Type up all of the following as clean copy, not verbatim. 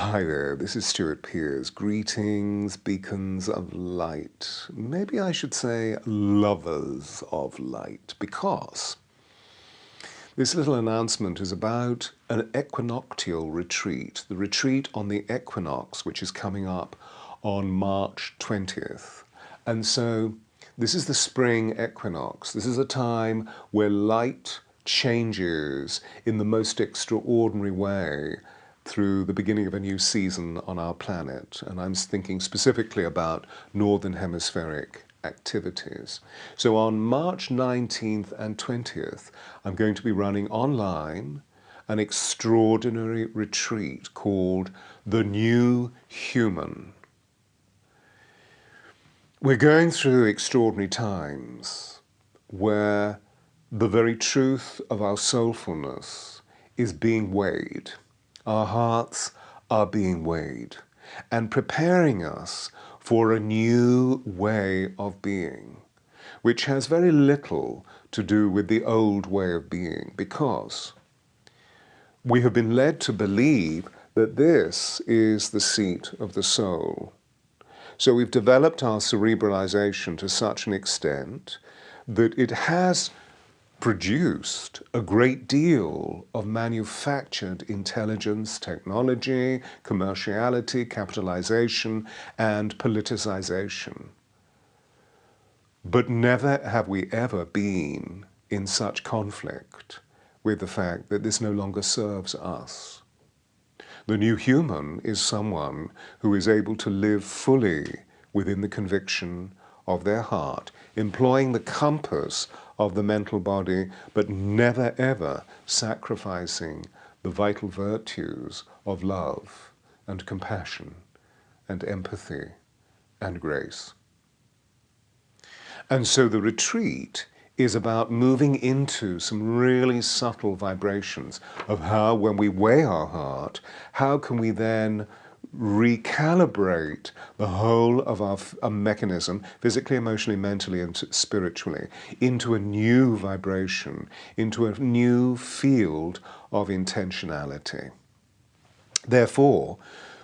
Hi there, this is Stuart Pearce. Greetings, beacons of light. Maybe I should say lovers of light, because this little announcement is about an equinoctial retreat, the retreat on the equinox, which is coming up on March 20th. And so this is the spring equinox. This is a time where light changes in the most extraordinary way through the beginning of a new season on our planet. And I'm thinking specifically about northern hemispheric activities. So on March 19th and 20th, I'm going to be running online an extraordinary retreat called The New Human. We're going through extraordinary times where the very truth of our soulfulness is being weighed. Our hearts are being weighed and preparing us for a new way of being, which has very little to do with the old way of being, because we have been led to believe that this is the seat of the soul. So we've developed our cerebralization to such an extent that it has produced a great deal of manufactured intelligence, technology, commerciality, capitalization, and politicization. But never have we ever been in such conflict with the fact that this no longer serves us. The new human is someone who is able to live fully within the conviction of their heart, employing the compass of the mental body, but never ever sacrificing the vital virtues of love and compassion and empathy and grace. And so the retreat is about moving into some really subtle vibrations of how, when we weigh our heart, how can we then recalibrate the whole of our mechanism, physically, emotionally, mentally, and spiritually, into a new vibration, into a new field of intentionality. Therefore,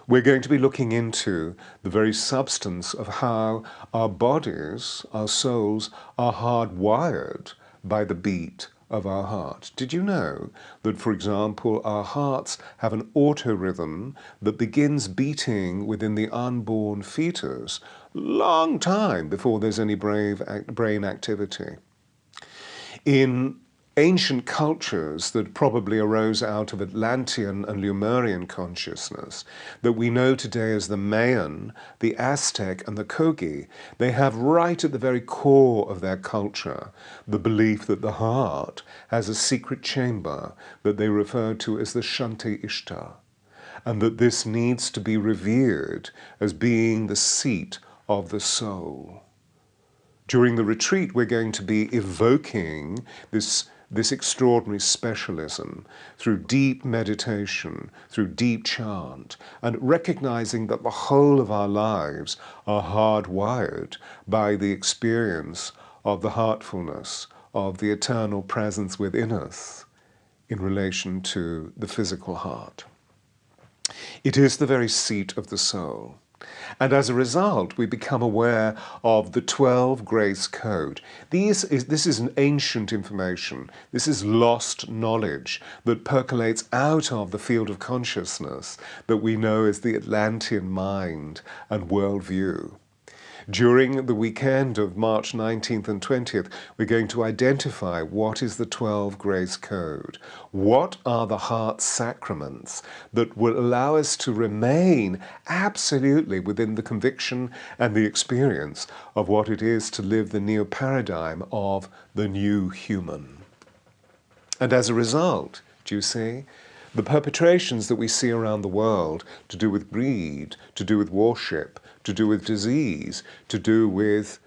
we're going to be looking into the very substance of how our bodies, our souls, are hardwired by the beat of our heart. Did you know that, for example, our hearts have an autorhythm that begins beating within the unborn fetus long time before there's any brain activity? In ancient cultures that probably arose out of Atlantean and Lemurian consciousness, that we know today as the Mayan, the Aztec, and the Kogi, they have right at the very core of their culture the belief that the heart has a secret chamber that they refer to as the Shanti Ishta, and that this needs to be revered as being the seat of the soul. During the retreat, we're going to be evoking this extraordinary specialism through deep meditation, through deep chant, and recognizing that the whole of our lives are hardwired by the experience of the heartfulness of the eternal presence within us in relation to the physical heart. It is the very seat of the soul. And as a result, we become aware of the 12 grace code. This is an ancient information. This is lost knowledge that percolates out of the field of consciousness that we know as the Atlantean mind and worldview. During the weekend of March 19th and 20th, we're going to identify what is the 12 grace code. What are the heart sacraments that will allow us to remain absolutely within the conviction and the experience of what it is to live the neo-paradigm of the new human. And as a result, do you see, the perpetrations that we see around the world to do with greed, to do with worship, to do with disease, to do with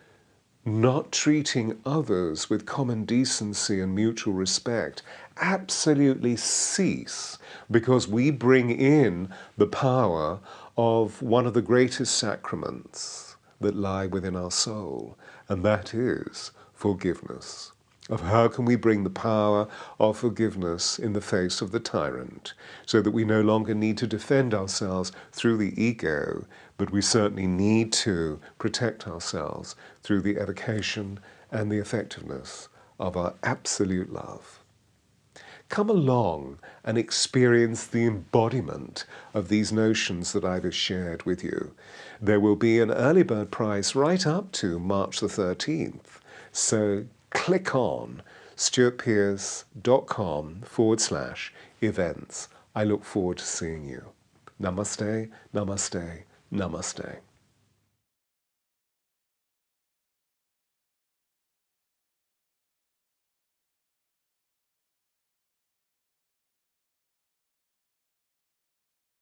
not treating others with common decency and mutual respect, absolutely cease, because we bring in the power of one of the greatest sacraments that lie within our soul, and that is forgiveness. of how can we bring the power of forgiveness in the face of the tyrant, so that we no longer need to defend ourselves through the ego, but we certainly need to protect ourselves through the evocation and the effectiveness of our absolute love. Come along and experience the embodiment of these notions that I've shared with you. There will be an early bird price right up to March the 13th. So click on stuartpearce.com/events. I look forward to seeing you. Namaste, namaste, namaste.